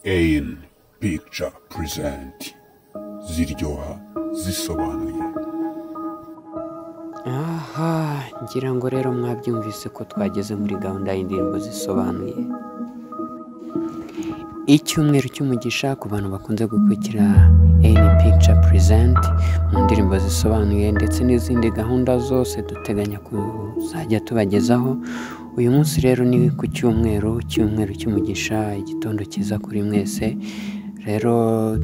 AN Picture Present ziryoha zisobanuye. Aha, ngira ngo rero mwabyumvise ko twageze muri gahunda y'indirimbo zisobanuye. Icyumweru cy'umugisha ku bantu bakunze gukurikira AN Picture Present mu ndirimbo zisobanuye ndetse n'izindi gahunda zose duteganya kuzajya tubagezaho. Uyu munsi rero ni ku cyumweru cy'umugisha, igitondo cyiza kuri mwese. Rero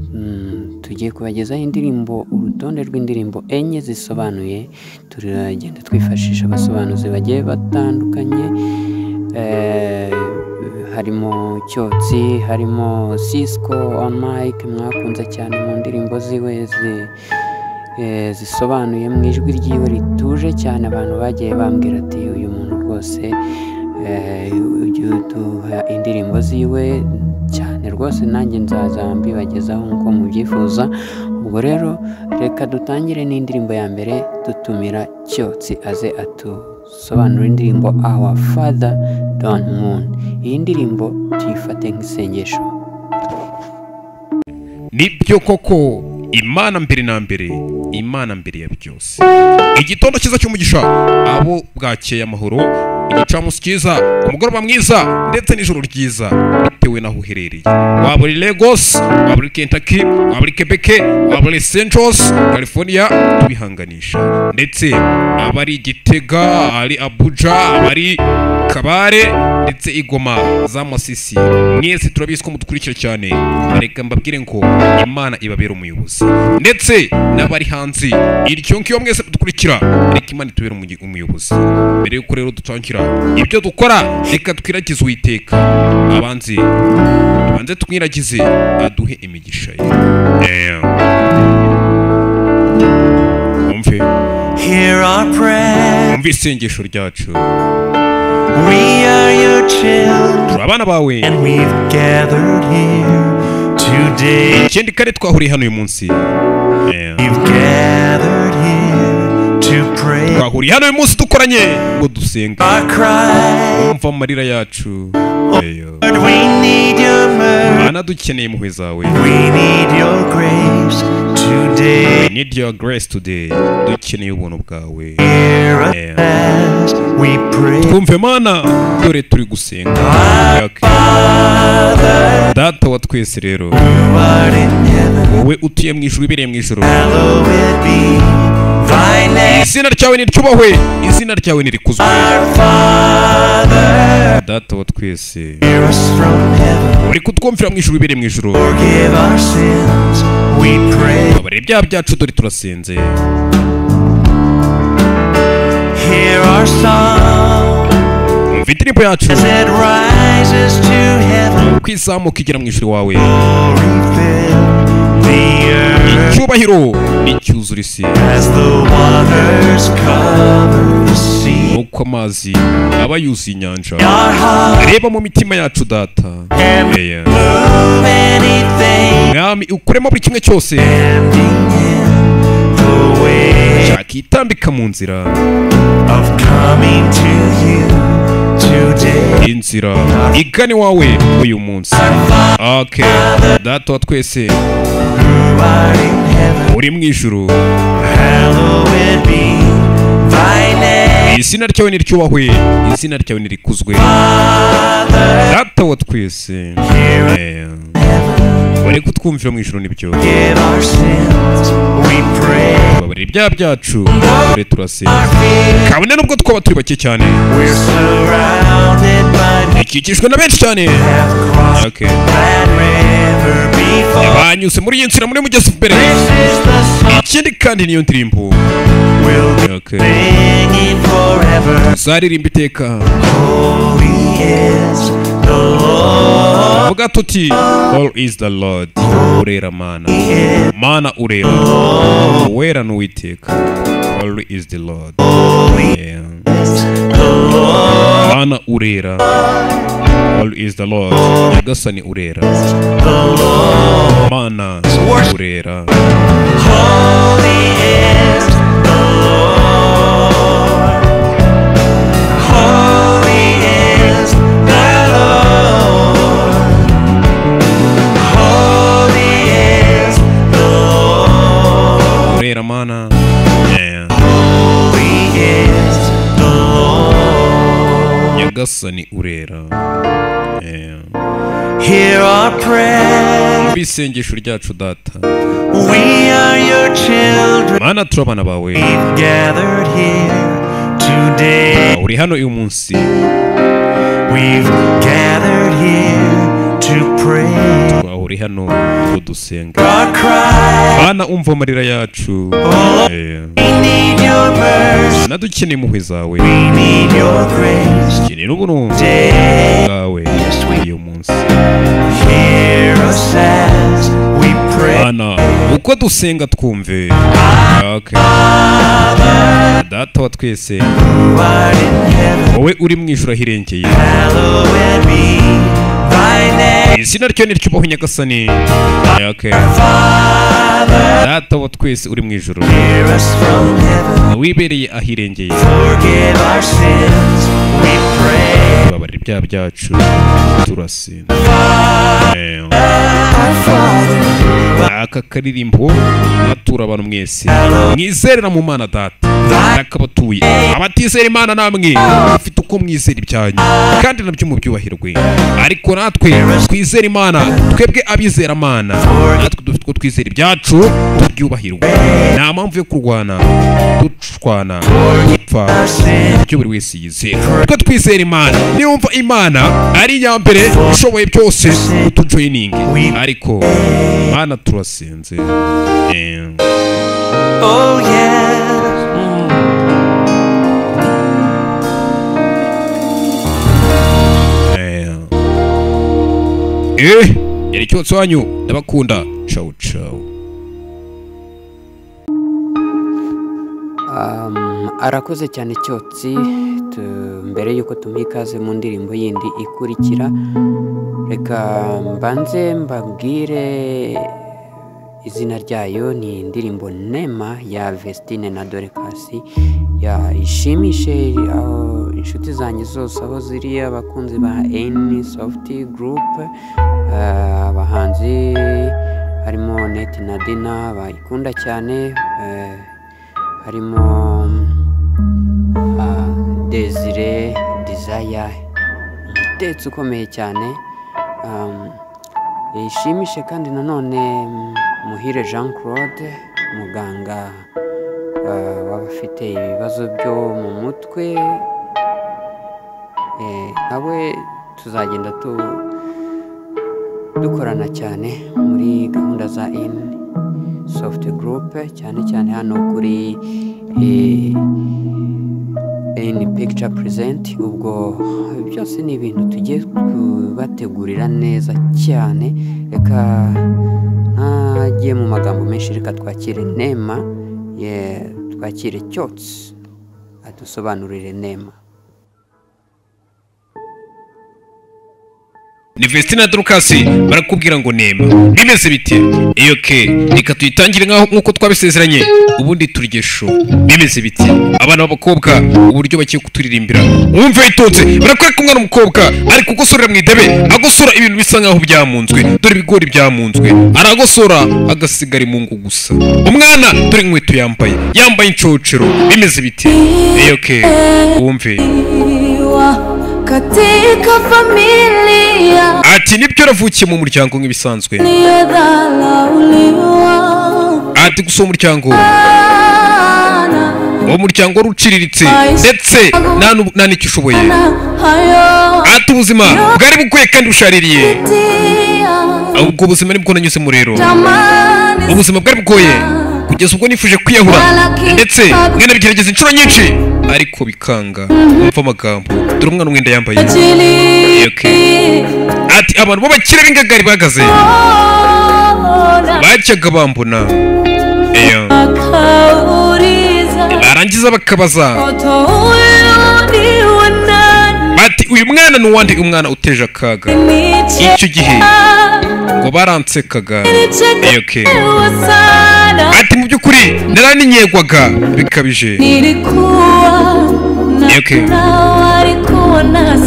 tugiye kubagezaho indirimbo, urutonde rw'indirimbo enye zisobanuye. Turagenda twifashisha abasobanuzi bagiye batandukanye, harimo Cyotsi, harimo Cisco on mic mwakunze cyane mu ndirimbo ziwe zisobanuye mu ijwi ryiwe rituje cyane. Abantu bagiye bambwira ati uyu muntu rwose ujye uduha indirimbo ziwe cyane rwose, nanjye nzaza mbibagezaho nk'uko mubyifuza. Ubwo rero reka dutangire n'indirimbo ya mbere, dutumira Cyotsi aze atusobanura indirimbo Our Father Don Moon. Iyi ndirimbo tuyifate nk'isengesho. Nibyo koko, Imana mbere na mbere, Imana mbere ya byose. Igitondo cyiza cy'umugisha, abo bwakeye amahoro, igicamunsi cyiza, umugoroba mwiza ndetse n'ijoro ryiza bitewe naho uherereye. Waba uri Lagos, waba uri Kentucky, waba uri Quebec, waba uri St. Louis, California, tubihanganisha. Ndetse abari Gitega, ari Abuja, abari Kabare ndetse Igoma za Masisi, mwese turabizi ko mudukurikira cyane. Reka mbabwire ngo Imana ibabera umuyobozi. Ndetse n'abari hanze, iryo ngiyo mwese mudukurikira, reka Imana itubere umuyobozi. Mbere yuko rero dutangira ibyo dukora, reka twiragize Uwiteka. Tubanze twiragize aduhe imigisha ye. Umve isengesho ryacu. We are your children, abana bawe, and we've gathered here today. Ikindi kare twahuriye hano uyu munsi. We've gathered here to pray. Twahuriye hano uyu munsi dukoranye ngo dusenga. Our cry, Umva amarira yacu. Lord, we need your mercy. Mana, dukeneye impuhwe zawe. We need your grace today. We need your grace today. Dukeneye ubuntu bwawe. Hear us as we pray. Twumve Mana, dore turi gusenga. Data wa twese rero, Who art in heaven, wowe utuye mu ijuru, ibereye mu ijuru, hallowed be thy name. izina ryawe niryubahwe, izina ryawe nirikuzwe. Our Father, Data wa twese, hear us from heaven. uri kutwumvira mu ijuru, ibereye mu ijuru. Forgive our sins, we pray. Babarira ibyaha byacu, dore turasenze. Hear our song Umva indirimbo yacu, as it rises to heaven. kwizamuka igera mu ijuru wawe. Glory fill the earth Icyubahiro n'icyuzura isi, as the waters cover the sea. nuko amazi aba yuzuye inyanja. Our heart Reba mu mitima yacu Data. can move anything, Mwami, ukuremo buri kimwe cyose standing in the way cyakitambika mu nzira, of coming to you today. inzira igana iwawe uyu munsi. Okay, Data wa twese, Who art in heaven, uri mu ijuru, hallowed be thy name. izina ryawe niryubahwe, izina ryawe nirikuzwe. Father, Data wa twese, bari kutwumvira mu ijuru nibyo. forgive our sins, we pray. Babarira ibyaha byacu, dore turasenga. Our feet, Kabone nubwo twaba turi bake cyane, we're surrounded by me. ikikijwe na benshi cyane. Have crossed Okay, that river before. banyuze muri iyi nzira, muri mugezi imbere. This is the song Ikindi kandi niyo ndirimbo we'll be okay, singing forever. uzaririmba iteka. Holy is the Lord. Vuga tuti, all is the Lord. Urera Mana, Mana urera, uwera n'Uwiteka. All is the Lord. Yeah. Mana urera, all is the Lord. Nyagasani urera, Mana urera. Holy is the Lord. Holy is the Lord. nyagasani urera. Hear our prayer. Bisengesho ryacu data. We are your children. Mana turabana bawe. We've gathered here today. Uri hano uyu munsi. We've gathered here to pray. Uri hano udusenga. Our cry. Mana umva amarira yacu. We need your mercy. Nadukeneye impuhwe zawe. We need your grace. Dukeneye n'ubuntu bwawe uyu munsi. Hear us as we pray. Mana uko dusenga twumve. Okay. Data wa twese, Who art in heaven, wowe uri mu ijuru ahirengeye. hallowed be thy name. Izina ryo ni ryubahwe nyagasani. Okay. Father, Data wa twese uri mu ijuru, hear us from heaven. wibereye ahirengeye. Forgive our sins, we pray. Babarira ibyaha byacu turasinda. Our Father, Aka karirimbo natura abantu mwese mwizerera mu Mana Data nakabatuye. Abatizera Imana namwe ufite uko mwizera ibyanyu kandi nabyo mubyubahirwe, ariko natwe twizera Imana, twebwe abizera Imana natwe dufite uko twizera ibyacu tubyubahirwe. Nta mpamvu yo kurwana ducwana gupfa ibyo buri wese yizera. Twe twizera Imana, niyumva Imana ari iya mbere ishoboye byose utujoyininge, ariko Mana turasenze. oh yes. Yari cyose wanyu ndabakunda. Ciao ciao. Arakoze cyane Cyotsi. Mbere yuko tumuha ikaze mu ndirimbo yindi ikurikira, reka mbanze mbabwire izina ryayo. Ni indirimbo Nema ya Vestine na Dorcas. Ishimishe aho inshuti zanjye zose aho ziri, abakunzi ba N Soft Group, abahanzi harimo Net na Dina bayikunda cyane, harimo Desire Desire, umutetsi ukomeye cyane. Ishimishe kandi nanone Muhire Jean Claude, muganga w'abafite ibibazo byo mu mutwe. Nawe tuzagenda dukorana cyane muri gahunda za N Soft Group, cyane cyane hano kuri N Picture Present. Ubwo byose ni ibintu tugiye kubategurira neza cyane. Reka ntagiye mu magambo menshi, reka twakire Nema, twakire Cyotsi adusobanurire Nema. Ni Vestine na Dorcas barakubwira ngo Nema bimeze bite? Reka tuyitangire nk'uko twabisezeranye, ubundi turgesho. Bimeze bite abana b'abakobwa uburyo bakiye kuturirimbira? Wumve yitonze, barakwereka umwana w'umukobwa ari kugosorera mu idebe, agosora ibintu bisa nkaho byamunzwe. Dore ibigori byamunzwe, aragosora agasigara imungu gusa. Umwana dore inkweto yambaye incocero. Bimeze bite? Wumve katika familia ati nibyo ravukiye mu muryango nk'ibisanzwe. Ati gusa umuryango uwo muryango wari uciriritse ndetse nta n'icyo ushoboye. Ati ubuzima bwari bugoye kandi bushaririye. Ubwo buzima nibwo nanyuzemo rero. Ubuzima bwari bugoye kugeza ubwo nifuje kwiyahura ndetse mwanabigerageza inshuro nyinshi ariko bikanga. Umva amagambo, dore umwana umwenda yambaye. Ati abantu b'abakire b'ingagari bahagaze bajyaga bambona, barangiza bakabaza bati uyu mwana ni uwande? Umwana uteje akaga. Icyo gihe ngo baransekaga. Ati mu by'ukuri naraninyegwaga bikabije.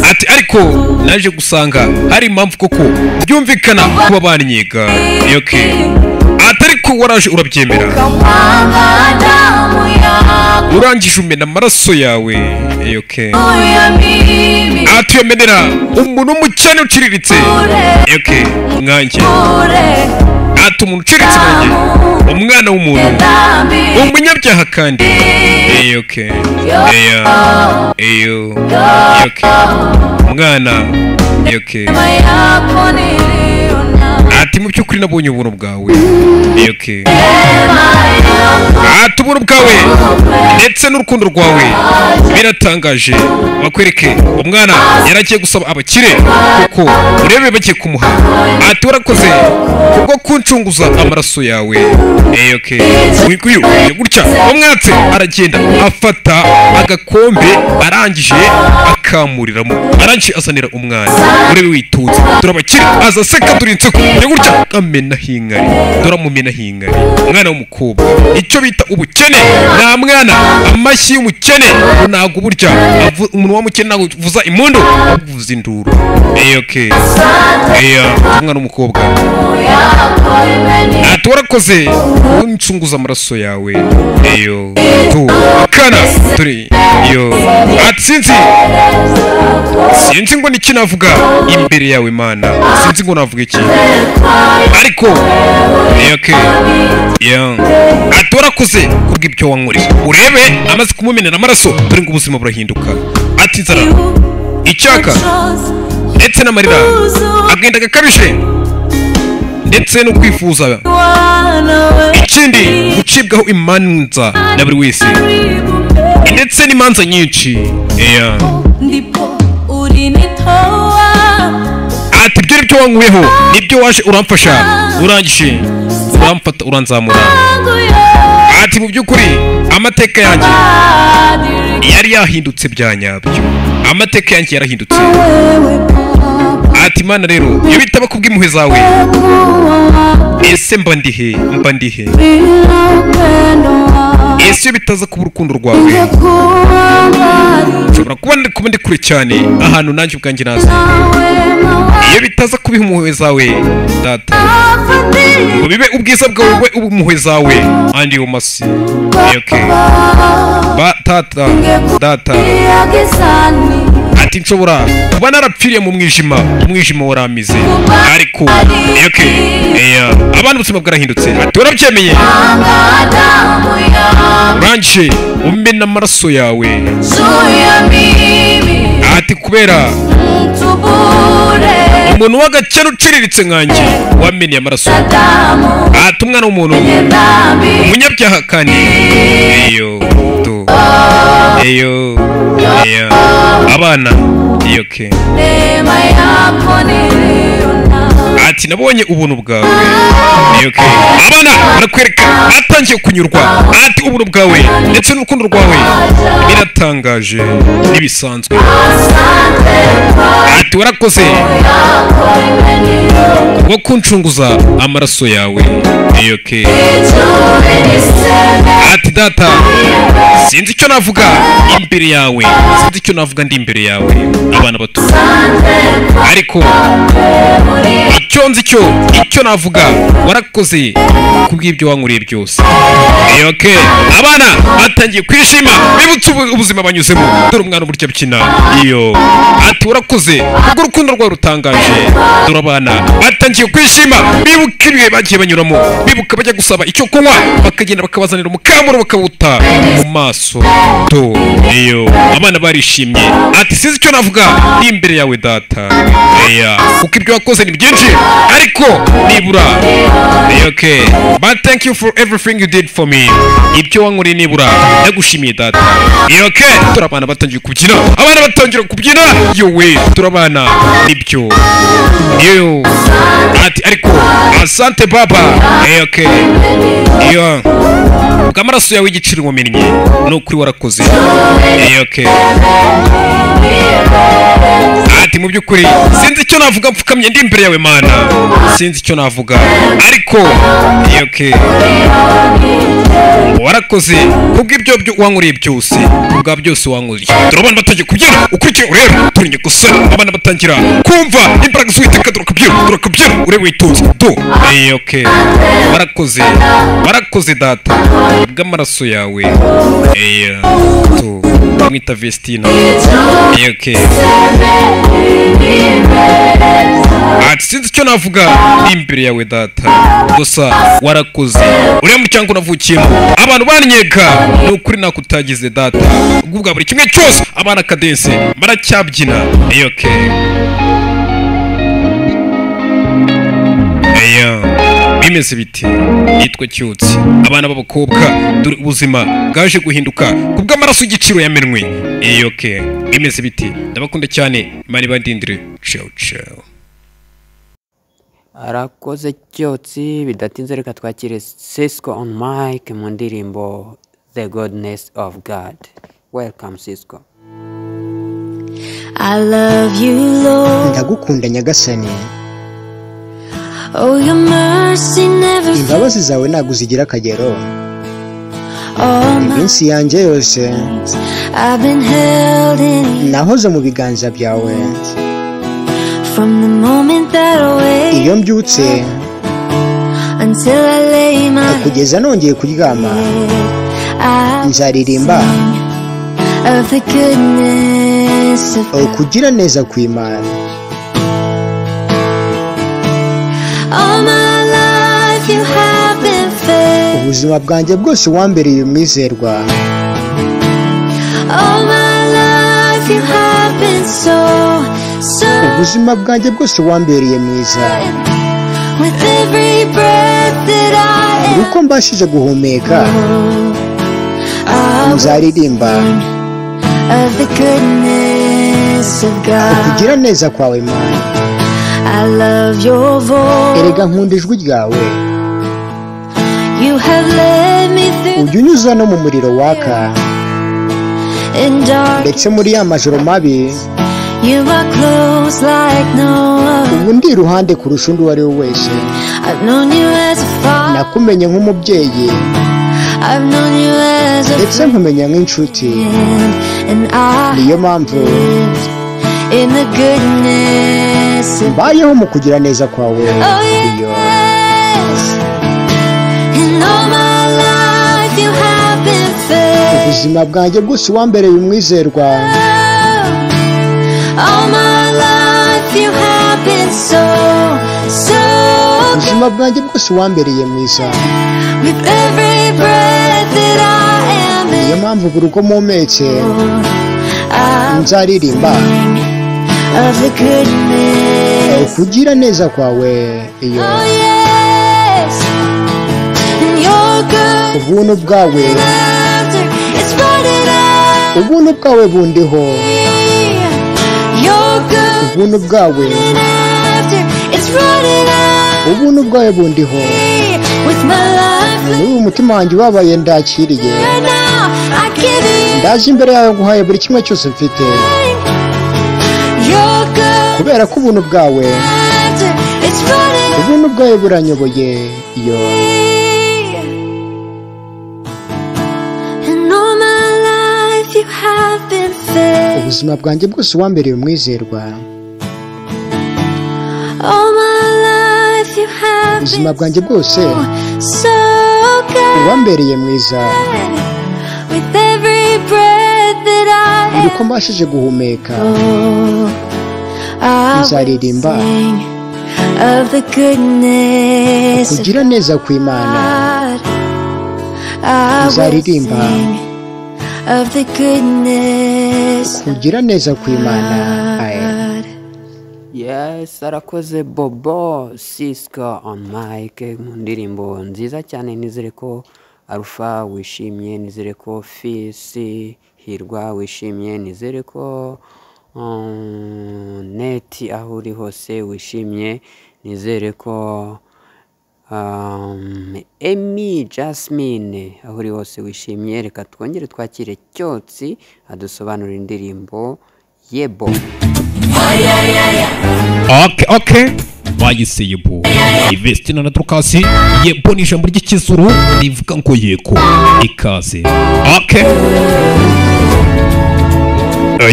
Ati ariko naje gusanga hari impamvu koko byumvikana kuba baninyega. Ati ariko waraje urabyemera. urangije umena amaraso yawe. Okay. Atuyemenera umuntu w'umukene uciriritse. Okay. Nkanjye. Ati umuntu uciriritse nkanjye, umwana w'umuntu, umunyabyaha kandi. Okay. Okay. Umwana. Okay. Ati mu by'ukuri nabonye ubuntu bwawe. Okay. Ati ubuntu bwawe ndetse n'urukundo rwawe biratangaje. Bakwereke umwana yaragiye gusaba abakire kuko urebe bagiye kumuha. Ati warakoze kubwo kuncunguza amaraso yawe. Okay. Uyu gutya umwatse aragenda afata agakombe arangije akamuriramo, arangije azanira umwana. Urebe witunze turabakire azaseka turinze ko gutya amena hingari, turamumena hingari. Umwana w'umukobwa icyo bita ubukene nta mwana amashyi y'umukene ntago burya umuntu w'umukene ntago uvuza impundu avuza induru. Okay. Umwana w'umukobwa ati warakoze uncunguza amaraso yawe. Tu akana turi ati sinzi ngo niki navuga imbere yawe Mana, sinzi ngo navuga iki ariko okay. Ati warakoze kubw'ibyo wankoreye. Urebe amaze kumumenera amaraso dore ngo ubuzima burahinduka. Ati nzara, icyaka ndetse n'amarira agenda gakabije ndetse no kwifuza ikindi gucibwaho imanza na buri wese ndetse n'imanza nyinshi. Ati ibyo nibyo wankuyeho, nibyo waje uramfasha, urangije uramfata uranzamura. Ati mu by'ukuri amateka yanjye yari yahindutse bya nyabyo, amateka yanjye yarahindutse. Ati Mana rero iyo bitaba kubw'impuhwe zawe ese mba ndihe. Ese iyo bitaza kuba urukundo rwawe nshobora kuba ndi kure cyane ahantu nanjye ubwanjye nazi. Iyo bitaza kuba impuhwe zawe data ngo bibe ubwiza bwawe impuhwe zawe andi umasi. Okay. Data ati nshobora kuba narapfiriye mu mwijima waramize ariko okay. Abantu ubuzima bwarahindutse. Ati warabyemeye urangije umena amaraso yawe. Ati kubera umuntu w'agakene uciriritse nkanjye wameneye amaraso. Ati umwana w'umuntu umunyabyaha kandi. Abana. Okay. Ati nabonye ubuntu bwawe. Okay. Abana barakwereka atangiye kunyurwa. Ati ubuntu bwawe ndetse n'urukundo rwawe biratangaje nibisanzwe. Ati warakoze wo kuncunguza amaraso yawe. Okay. Ati data sinzi icyo navuga imbere yawe, sinzi icyo navuga ndi imbere yawe abana bato, ariko icyo nzi icyo navuga warakoze kubw'ibyo wankoreye byose. Okay. Abana batangiye kwishima bibutse ubuzima banyuzemo dore umwana uburyo abikina. Ati warakoze ubwo urukundo rwawe rutangaje. Dore abana batangiye kwishima bibuka ibihe bagiye banyuramo, bibuka bajya gusaba icyo kunywa bakagenda bakabazanira umukamuro bakawuta mu maso. Abana barishimye. Ati sinzi icyo navuga ni imbere yawe data. Kuko ibyo wakoze ni byinshi ariko nibura. Okay. But thank you for everything you did for me. Ibyo wankoreye nibura ndagushimiye data. Okay. Turabana batangiye kubyina, abana batangira kubyina. Turabana nibyo. Ati ariko asante baba. Okay. Amaraso yawe y'igiciro wamennye no kuri warakoze. Okay. Ati mu by'ukuri sinzi icyo navuga mfukamye ndi imbere yawe Mana, sinzi icyo navuga ariko okay. Warakoze kubw'ibyo wankoreye byose, kubwa byose wankoreye. Turabana batangiye kubyina ukurikiye urebe turinye gusa abana batangira kumva imbaraga z'Uwiteka. Dore urakabyina uri witonze do okay warakoze data bw'amaraso yawe to mwita Vestina okay sinzi icyo navuga imbere yawe data gusa warakoze uriya muryango unavukiyemo abantu banyeka ni ukuri nakutagize data ubwo bwa buri kimwe cyose abana kadense baracyabyina okay bimeze biti yitwa Cyutsi abana b'abakobwa dore ubuzima bwaje guhinduka kubw'amaraso y'igiciro yamenwe okay bimeze biti ndabakunda cyane mani bandindire ciao arakoze Cyutsi bidatinze reka twakire Sisqo on mic mu ndirimbo The Goodness of God. Welcome Sisqo. I love you, Lord. Ndagukunda nyagasani. Oh, your mercy never imbabazi zawe ntabwo zigira akagero. Iminsi yanjye yose nahoze mu biganza byawe. From the moment that I wake iyo mbyutse until I lay my kugeza nongeye kuryama nzaririmba of the goodness of God. Kugira neza kw'Imana. All my life you have been faithful. Ubuzima bwanjye bwose wambereye umwizerwa. All my life you have been so ubuzima bwanjye bwose wambereye mwiza. With every breath that I am uko mbashije guhumeka nzaririmba of the goodness of God. Kugira neza kwawe Mana. I love your voice. Erega nkunda ijwi ryawe. You have led me through ujya unyuza no mu muriro waka ndetse muri ya majoro mabi. You are close like no other. Ubu ndi iruhande kurusha undi wari we wese. I've known you as a father. Nakumenye nk'umubyeyi. I've known you as a ndetse nkumenya nk'inshuti. Niyo mpamvu in the goodness of mbayeho mu kugira neza kwawe. Iyo in all my life you have been faithful. Ubuzima bwanjye bwose wambereye umwizerwa. All my life you have been so ubuzima bwanjye bwose wambereye mwiza. With every breath that I am in. Niyo mpamvu buri uko mpumetse nzaririmba of the goodness. Kugira neza kwawe. Iyo ubuntu bwawe ubuntu bwawe bundiho. Ubuntu bwawe ubuntu bwawe bundiho. N'ubu umutima wanjye ubabaye ndakiriye. Ndaje imbere yawe nguhaye buri kimwe cyose mfite. Kubera ko ubuntu bwawe buranyoboye. Iyo ubuzima bwanjye bwose wambereye umwizerwa. Ubuzima bwanjye bwose wambereye mwiza. Uko mbashije guhumeka nzaririmba kugira neza kw'Imana. Nzaririmba kugira neza kw'Imana. Yes, arakoze Bobo Sisqo on mic mu ndirimbo nziza cyane. Nizere ko Alpha wishimye, nizere ko Fisi Hirwa wishimye, nizere ko Neti aho uri hose wishimye, nizere ko Emi Jasmine aho uri hose wishimye. Reka twongere twakire Cyutsi adusobanura indirimbo Yebo. Okay bayise Yebo. Vestina na Dorcas. Yebo ni ijambo ry'ikizuru rivuga ngo yego ikaze. Okay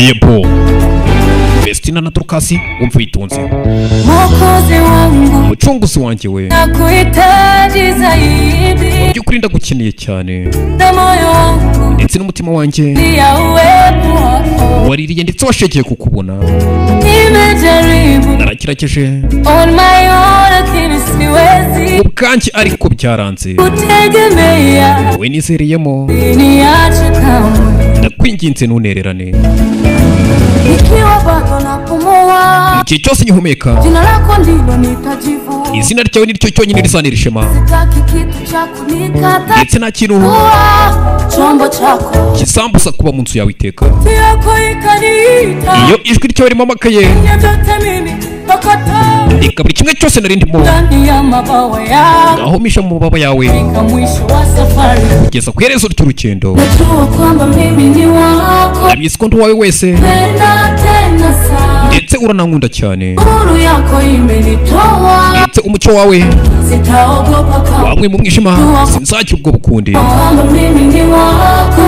Yebo Vestina na Dorcas umva itonze. Mukozi wangu mucunguzi wanjye we nakuhitaji zaidi by'ukuri ndagukeneye cyane na moyo wangu ndetse n'umutima wanjye ya uwepo wako waririye ndetse washegeye kukubona nimejaribu narakirakeje on my own lakini siwezi ubwanjye ariko byaranze kutegemea we nizereyemo niache kamwe ndakwinginze ntunererane ikiwa bado napumua mu gihe cyose nyihumeka jina lako ndilo nitajivu izina ryawe ni ryo cyonyine rizanira ishema sitaki kitu cha kunikata ndetse nta kintu chombo chako kisambuza kuba mu nzu yawe iteka yako ikaniita iyo ijwi ryawe rimamakaye nyote mimi pakata reka buri kimwe cyose nari ndimo ndani ya mabawa yako ngahomisha mu mababa yawe fika mwisho wa safari kugeza ku iherezo ry'urugendo najua kwamba mimi ni wako ndabizi ko ndi uwawe wese penda tena sana ndetse uranankunda cyane nuru yako imenitoa ndetse umucyo wawe sitaogopa kama wamwe mu mwijima sinzagira ubwo bukundi kwamba mimi ni wako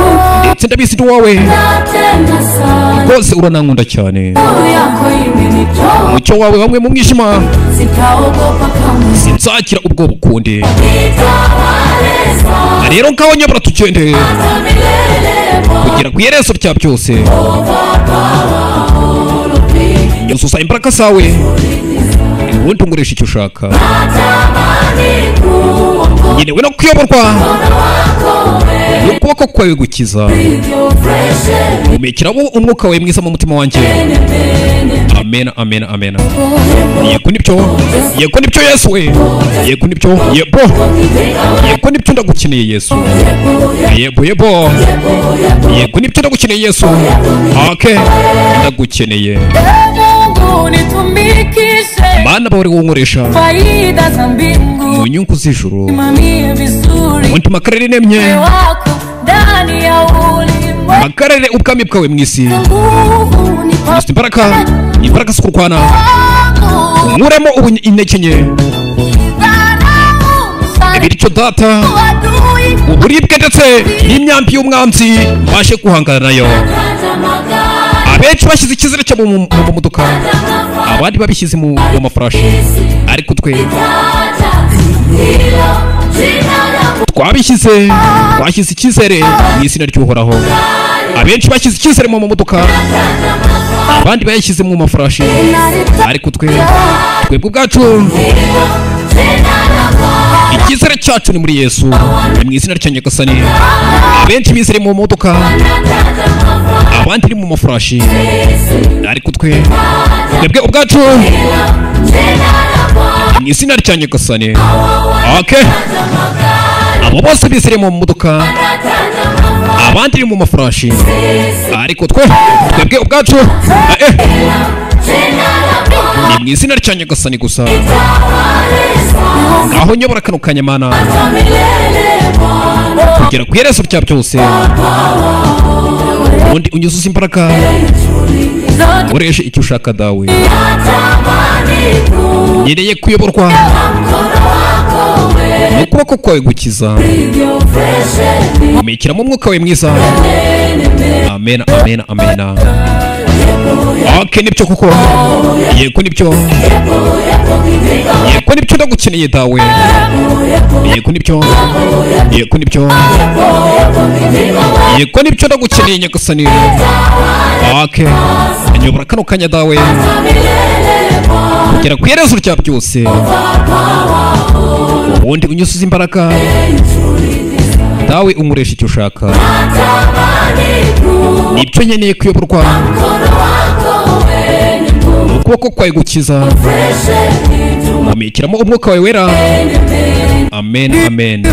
ndetse ndabizi ndi uwawe penda tena sana rwose uranankunda cyane nuru yako imenitoa umucyo wawe wamwe mu mwijima sitaogopa kama sinzagira ubwo bukundi nitawale sana rero ngaho nyabura tugende hata milele kugera ku iherezo rya byose nyuzuza imbaraga zawe ubundi unkoresha icyo ushaka ngenewe no kuyoborwa n'ukuboko kwawe gukiza umekeraho umwuka wawe mwiza mu mutima wanjye amena amena amena yego nibyo yego nibyo yesu we yego nibyo yebo yego nibyo ndagukeneye yesu yebo yebo yego nibyo ndagukeneye yesu ake ndagukeneye Mungu nitumikishe mana bawe wonkoresha faida za mbingu mu nyungu z'ijuru simamie vizuri undi makarere nemye wako ndani ya ulimwengu makarere ubwami bwawe mu isi nguvu ufite imbaraga imbaraga zo kurwana nipamu nkuremo ubu intege nke bityo data adui uburibwe ndetse n'imyambi y'umwanzi mbashe guhangana nayo abenshi bashyize icyizere cyo mu modoka abandi babishyize mu mafarashi ariko twe twashyize icyizere mu izina ry'uhoraho abenshi bashyize icyizere mu modoka abandi bayashyize mu mafarashi ariko twebwe ubwacu icyizere cyacu ni muri yesu ni mu izina rya nyagasani abenshi bizere mu modoka abandi ni mu mafarashi ariko twebwe ubwacu mu izina rya nyagasani okay. abo bose bizere mu modoka abandi ni mu mafarashi ariko twebwe ubwacu ni mu izina rya nyagasani gusa ngaho nyobora kano kanyamana kugera ku iherezo rya byose ubundi unyuzuza imbaraga ukoreshe icyo ushaka dawe ngereye kuyoborwa n'ukuboko kwawe gukiza umekera mu mwuka we mwiza amena amena amena ake nibyo kuko yego nibyo yego nibyo ndagukeneye dawe yego nibyo yego nibyo yego nibyo ndagukeneye nyagasani ake nyobora kano kanya dawe kugera ku iherezo rya byose ubundi unyuzuza imbaraga dawe umuresha icyo ushaka nibyo nkeneye kuyoborwa ukuboko kwawe gukiza umekiramo umwuka wawe wera amen amen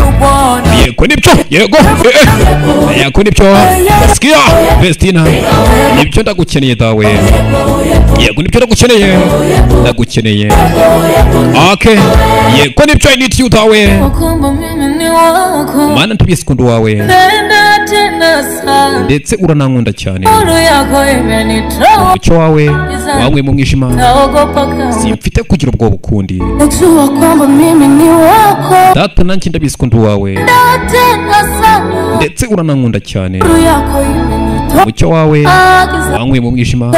yego nibyo yego yego nibyo sikia Vestina nibyo ndagukeneye dawe yego nibyo ndagukeneye okay yego nibyo I need you dawe mana ntibise kundi wawe ndetse uranankunda cyane umucyo wawe wamwe mu mwijima simfite kugira ubwo bukundi data nanjye ndabizi ko ndi uwawe ndetse uranankunda cyane umucyo wawe wamwe mu mwijima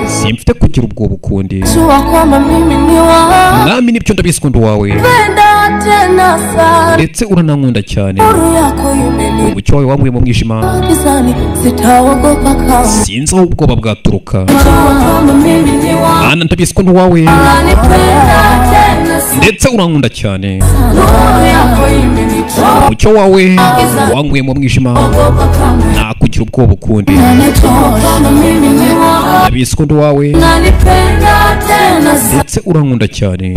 simfite kugira ubwo bukundi mwami mwami nibyo ndabisikunda wawe ndetse uranankunda cyane umucyo wawe wanguye mu mwijima sinzi aho ubwoba bwaturuka mana ndabisikunda wawe ndetse urankunda cyane umucyo wawe wanguye mu mwijima nakugira ubwoba ukundi ndabisikunda wawe ndetse urankunda cyane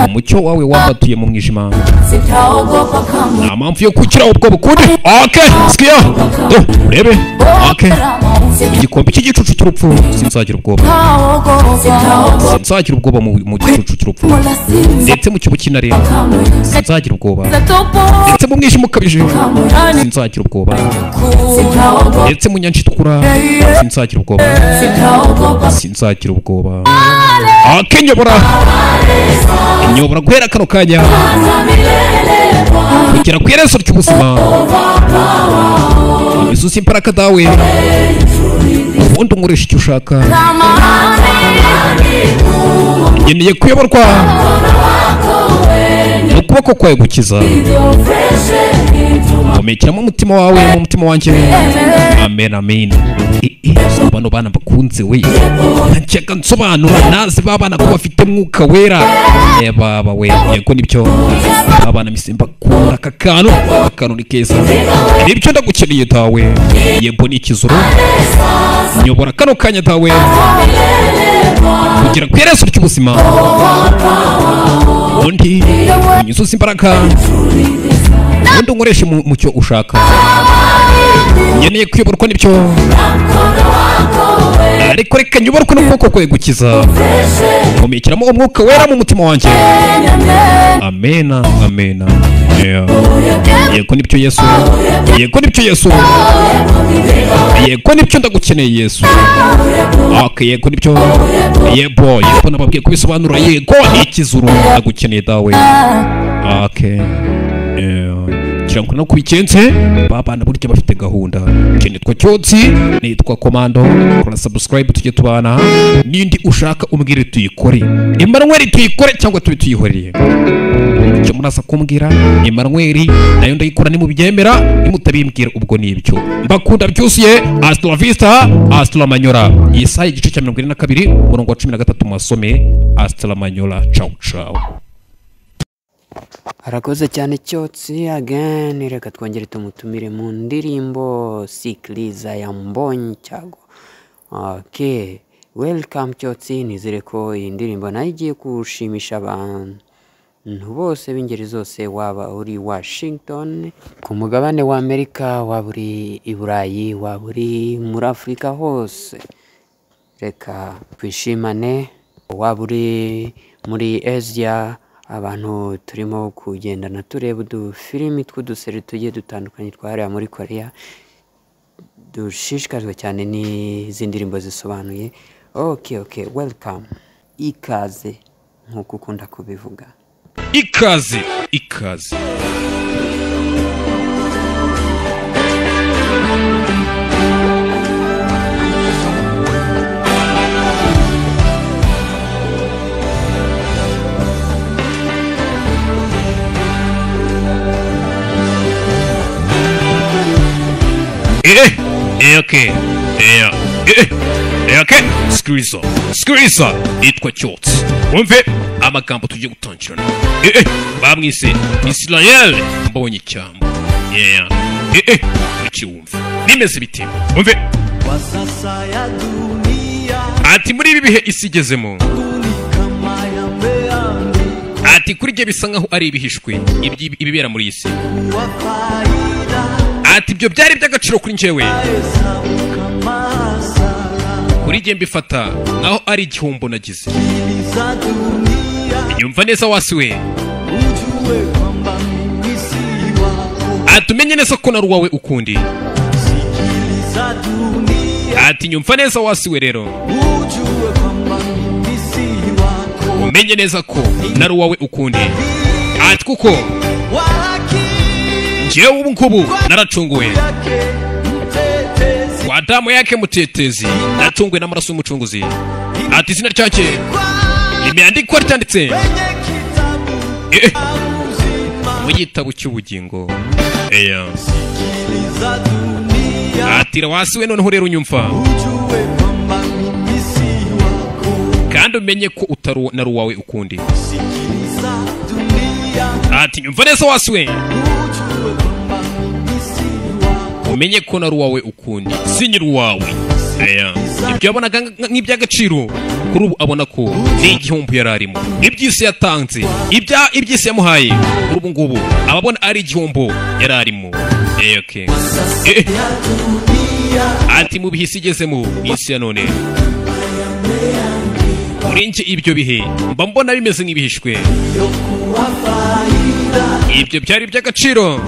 umucyo wawe wambatuye mu mwijima nta mpamvu yo kugira ubwoba ukundi sikia urebe igikombe cy'igicucu cy'urupfu sinzagira ubwoba sinzagira ubwoba mu gicucu cy'urupfu ndetse mu kibu cy'intare sinzagira ubwoba ndetse mu mwijima ukabije sinzagira ubwoba ndetse mu nyanja itukura sinzagira ubwoba sinzagira ubwoba nyobora guhera kano kanya kugera ku iherezo ry'ubuzima ibisusa imbaraga dawe ubundi unkoresha icyo ushaka nkeneye kuyoborwa n'ukuboko kwawe gukiza umekeramo umutima wawe mu mutima wanjye amen amen bano bana bakunze we nshaka nsobanura nazi babana ko bafite mwuka wera baba we yego nibyo abana misimba kura akantu ni keza nibyo ndagukeneye dawe yebo ni ikizuru nyobora kano kanya dawe kugira ku iherezo ry'ubuzima undi unyuzuza imbaraga undi unkoreshe mu cyo ushaka nkeneye kuyoborwa n'ibyo ariko reka nyoborwe n'ukuboko kwawe gukiza nkomekiramo umwuka wera mu mutima wanjye amena amena yego nibyo yesu yego nibyo yesu yego nibyo ndagukeneye yesu yego nibyo yebo nababwiye kubisobanura yego ikizuru ndagukeneye dawe kirango no kubikenze babana burya bafite gahunda nitwa Cyotsi nitwa Komando kora subscribe tujye tubana nindi ushaka umbwire tuyikore Emmanuel tuyikore cyangwa tuyihoreye cyo murasa kumbwira Emmanuel nayo ndayikora ni mu byemera nimutabimbwira ubwo nibyo mbakunda byusiye hasta la vista hasta la manyora Yesaya igice cya 22 murongo wa 13 mwasome hasta la manyora ciao ciao. Arakoze cyane Cyotsi again reka twongere tumutumire mu ndirimbo Sikiliza ya Mbonyi Cyago. Welcome Cyotsi, nizere ko iyi ndirimbo nayo igiye kushimisha abantu bose b'ingeri zose, waba uri Washington ku mugabane wa Amerika, waba uri i Burayi, waba uri muri Afurika hose, reka twishimane, waba uri muri Asia, abantu turimo kugendana tureba udufilimi tw'uduseri tugiye dutandukanye twahariya muri Korea, dushishikajwe cyane n'izi ndirimbo zisobanuye. Okay, welcome, ikaze nk'uko ukunda kubivuga, ikaze okay. Sikiliza nitwa Cyotsi, wumve amagambo tugiye gutangirana. Bamwise Israel Mbonyi Cyambo. Ikiwumva nimeze biti, wumve ati muri ibi bihe isi igezemo, ati kuri jye bisa nkaho ari ibihishwe ibibera muri isi, ati ibyo byari by'agaciro kuri njyewe, kuri jye mbifata nkaho ari igihombo nagize. Nyumva neza wasiwe, ati umenye neza ko nari uwawe ukundi, ati nyumva neza wasiwe rero, umenye neza ko nari uwawe ukundi, ati kuko njyewe ubu ngubu naracunguwe kwa damu yake mutetezi, natunguwe n'amaraso y'umucunguzi, ati izina ryake imeandikwa ryanditse mu gitabo cy'ubugingo. Atira wasiwe noneho rero unyumva kandi umenye ko utari na ruwawe ukundi. Ati nyumva neza wasiwe umenye ko na ruwawe ukundi sinyi ruwawe. Ibyo yabonaga nk'iby'agaciro kuri ubu abona ko ni igihombo yari arimo. Iby'isi yatanze iby'isi yamuhaye kuri ubu ngubu ababona ari igihombo yari arimo. Ati mu bihe isi igezemo isi ya none muri njye ibyo bihe mba mbona bimeze nk'ibihishwe. Ibyo byari iby'agaciro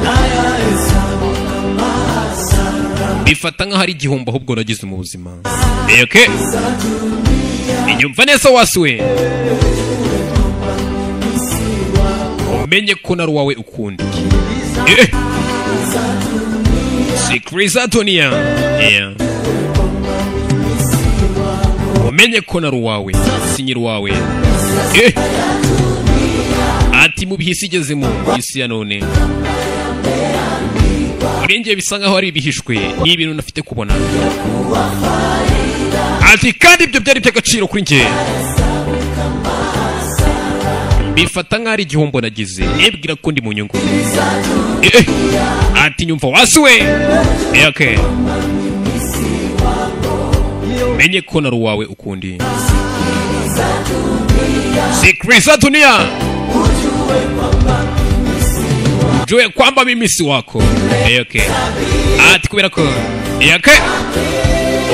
bifata nk'aho ari igihombo ahubwo nagize mu buzima. Inyumva neza wasiwe umenye ko na ruwawe ukundi sikiriza dunia. Umenye ko na ruwawe sinyi ruwawe. Ati mu bihe isi igezemo isi ya none muri njye bisa nkaho ari ibihishwe ni ibintu nafite kubona. Ati kandi ibyo byari by'agaciro kuri njye bifata nk'aho ari igihombo nagize nibwira ko ndi mu nyungu. Ati nyumva wasiwe menye ko na ruwawe ukundi sikiriza dunia jue kwamba mimi si wako. Ati kubera ko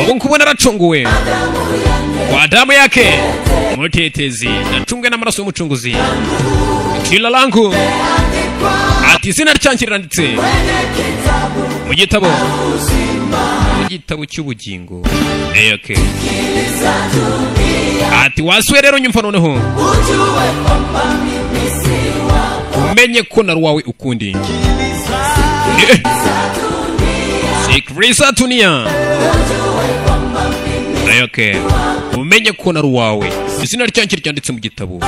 ubu nkubona aracunguwe kwa damu yake mutetezi nacungwe n'amaraso y'umucunguzi. Jina langu ati izina ryanjye riranditse mu gitabo cy'ubugingo. Ati wasiwe rero nyumva noneho umenye ko na ruwawe ukundi sikiriza dunia. Umenye ko na ruwawe izina ryanjye ryanditse mu gitabo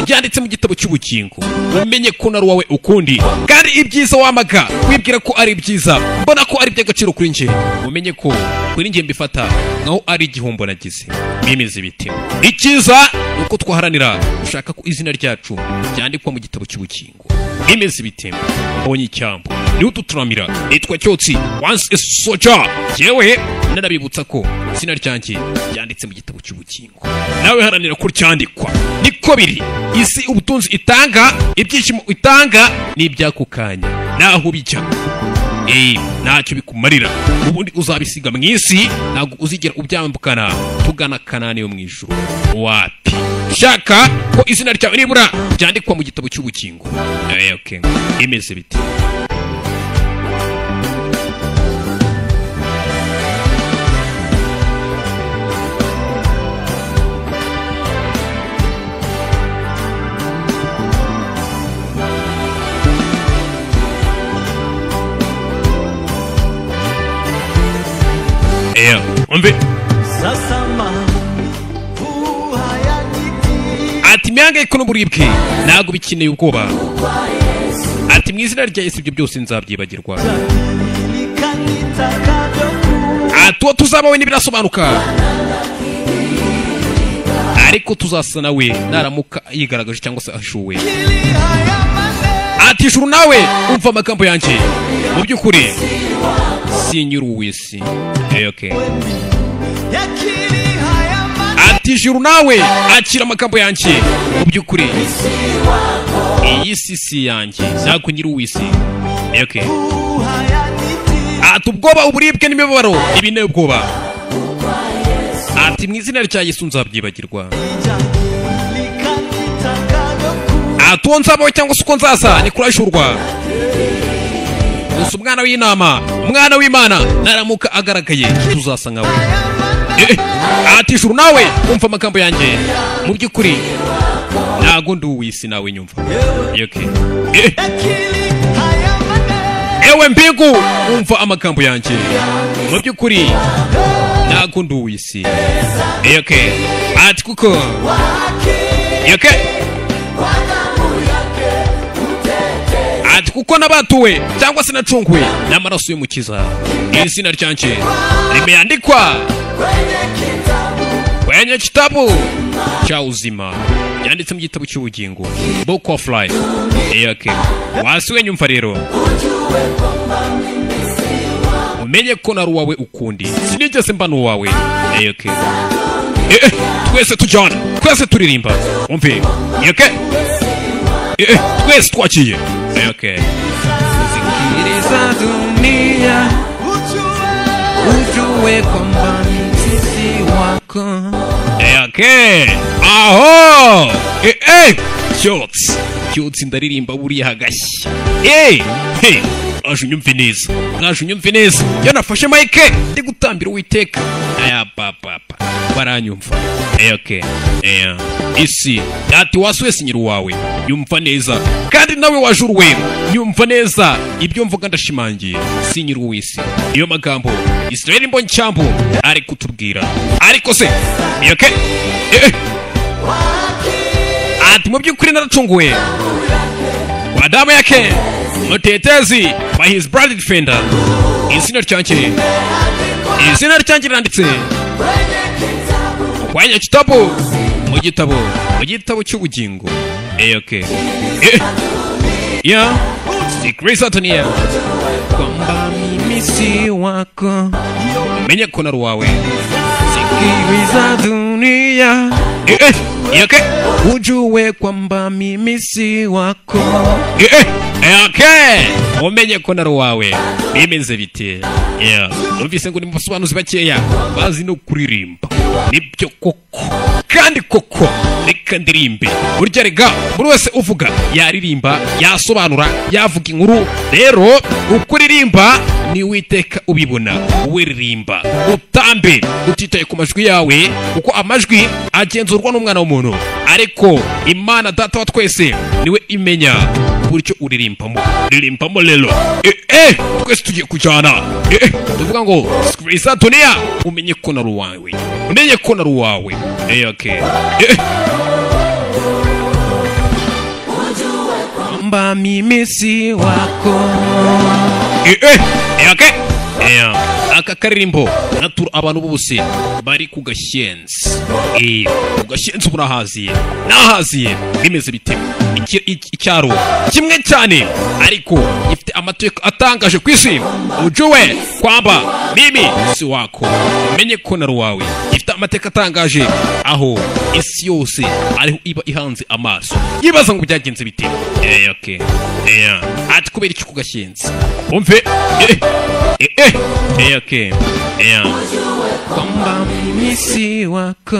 ryanditse mu gitabo cy'ubugingo. Umenye ko na ruwawe ukundi kandi ibyiza wamaga wibwira ko ari byiza mbona ko ari by'agaciro kuri njye. Umenye ko kuri njye mbifata nkaho ari igihombo nagize bimeze ibitima. Icyiza nuko twaharanira ushaka ko izina ryacu ryandikwa mu gitabo cy'ubugingo bimeze ibitima. Mbonye icyambu niho tuturamira nitwa Cyotsi once a soldier. Yewe narabibutsa ko izina ryanjye ryanditse mu gitabo cy'ubugingo nawe haranira ko cyandikwa. Niko biri isi ubutunzi itanga ibyishimo itanga ni ibyakukanya naho bijya ntacyo bikumarira ubundi uzabisiga mu isi ntabwo uzigera ubyambukana tugana Kanani yo mu ijuru. Wapi shaka ko izina ryawe nibura ryandikwa mu gitabo cy'ubugingo. Imeze biti umve. Ati mihangayiko n'uburibwe ntabwo bikeneye ubwoba. Ati mu izina rya Yesu ibyo byose nzabyibagirwa. Ati uwo tuzabawe ntibirasobanuka ariko tuzasa nawe naramuka yigaragaje cyangwa se ashuwe. Ati ijuru nawe umva amagambo yanjye mu by'ukuri sinyuru wisi. Ati ijuru nawe akira amagambo yanjye mu by'ukuri iyi si yanjye ntabwo nyiri uwisi. Ati ubwoba uburibwe n'imibabaro ibinteye ubwoba. Ati mu izina rya Yesu nzabyibagirwa. Ati uwo nzabaho cyangwa se uko nzaza ni kurashurwa. Gusa umwana w'intama umwana w'Imana naramuka agaragaye tuzasa nkawe. Ati ijuru nawe umva amagambo yanjye mu by'ukuri ntago ndi uwisi nawe nyumva. Ewe mbingu umva amagambo yanjye mu by'ukuri ntago nduwisi. Okay. Ati kuko okay. Ati kuko nabatuwe cyangwa se nacunguwe n'amaraso y'umukiza. Izina ryanje limeandikwa kwenye kitabu cha uzima, yanditse mu gitabo cy'ubugingo, Book of Life. Okay. Wasiwe nyumva rero, umenye ko nari uwawe ukundi, sinigeze mba n'uwawe. Okay. Twese tujyana, twese turirimba, umve. Okay. Twese twakiye. Okay. Sikiliza dunia, ujue kwamba sisi wako. Okay. Aho. Shots ndaririmba buriya hagashya. Ajunyumve neza. Yanafashe mike ndi gutambira Uwiteka. Aya papa. Baranyumva. Okay. Isi ati waswese nyiru wawe. Nyumva neza. Kandi nawe wajuruwe. Nyumva neza. Ibyo mvuga ndashimangiye. Si nyiru w'isi. Iyo magambo Israeli Mboncyambu ari kutubwira. Ariko se. Okay. Ati mu by'ukuri naracunguwe. Wadamu yake mutetezi by his blood defender. Izina ryanje randitse kwenye kitabu, mu gitabo cy'ubugingo. Okay. Yeah. Sikiliza dunia kwamba mimi si wako, umenye ko nari uwawe. Sikiliza dunia. Okay. Ujue kwamba mimi si wako. Okay. Umenye ko nari uwawe. Bimeze bite? Yeah. Numvise ngo ni musobanuzi bakeya bazi no kuririmba. Nibyo koko. Kandi koko reka ndirimbe. Burya rega buri wese uvuga yaririmba, yasobanura, yavuga inkuru. Rero ukuririmba ni Uwiteka ubibona. Wiririmba, utambe, utitaye ku majwi yawe, kuko amajwi agenzurwa n'umwana w'umuntu. Ariko Imana Data wa twese niwe imenya buryo uririmbamo lelo. Twese tugiye kujyana. Tuvuga ngo sikiliza dunia, umenye ko nari uwawe. Okay. Kwamba mimi si wako. Okay. Aka karirimbo natura abantu bose bari ku Gashyenzi. Ku Gashyenzi nahaziye bimeze bite? Icyaro kimwe cyane ariko gifite amateka atangaje kwisi. Ujue kwamba mimi si wako, umenye ko nari uwawe. Gifite amateka atangaje aho isi yose ariho iba ihanze amaso, yibaza ngo byagenze bite. Okay. Ati kubera iki ku Gashyenzi? Umve. Okay. Kwamba mimi si wako.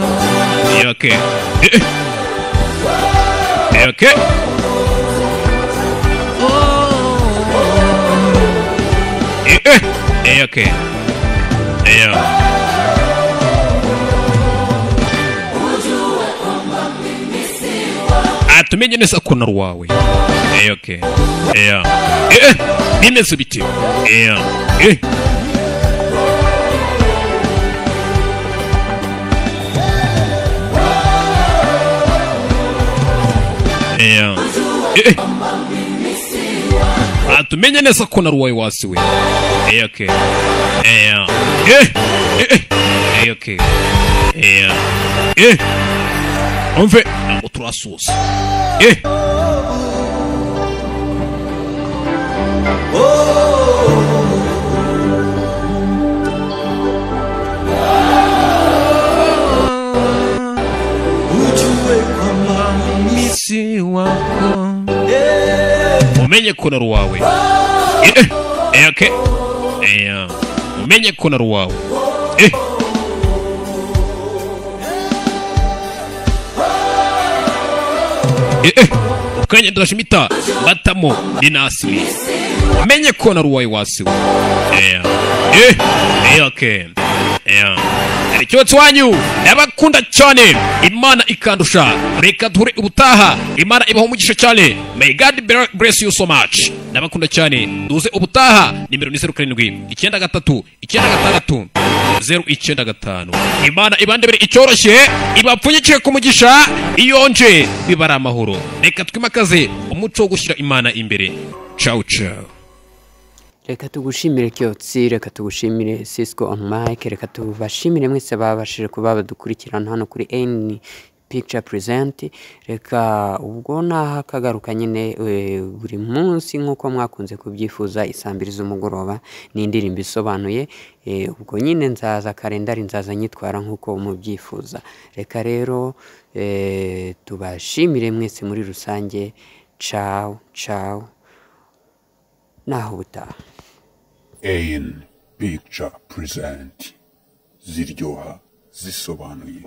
Okay. Okay. Okay. Atumenye neza ko nari uwawe. Okay. Bimeze bite? Atumenye neza ko nari uwawe wasiwe. Okay. Okay. Umve ntabwo turasusa. Ujue kwamba mimi si wako, umenye ko nari uwawe. Okay. Umenye ko nari uwawe. Ukanye ndashimita batamo dinasiri, umenye ko nari uwawe wasiwe. Okay. ikibatsi wanyu abakunda cyane imana ikandusha reka duhure ubutaha imana ibaho umugisha cyane may God bless you so much nabakunda cyane duze ubutaha nimero ni 0793 imana ibandebere icyoroshye ibapfunyikire ku mugisha iyonje bibara amahoro reka twimakaze umuco wo gushyira imana imbere ciao ciao reka tugushimire Kyotsi reka tugushimire Cisco on mic reka tubashimire mwese babashije kuba badukurikirana hano kuri N Picture Present reka ubwo naha kagaruka nyine buri munsi nkuko mwakunze kubyifuza isambiri z'umugoroba n'indirimbo isobanuye ubwo nyine nzaza kalendari nzaza nyitwara nkuko mubyifuza reka rero tubashimire mwese muri rusange ciao ciao naho ubutaha N Picture Present ziryoha zisobanuye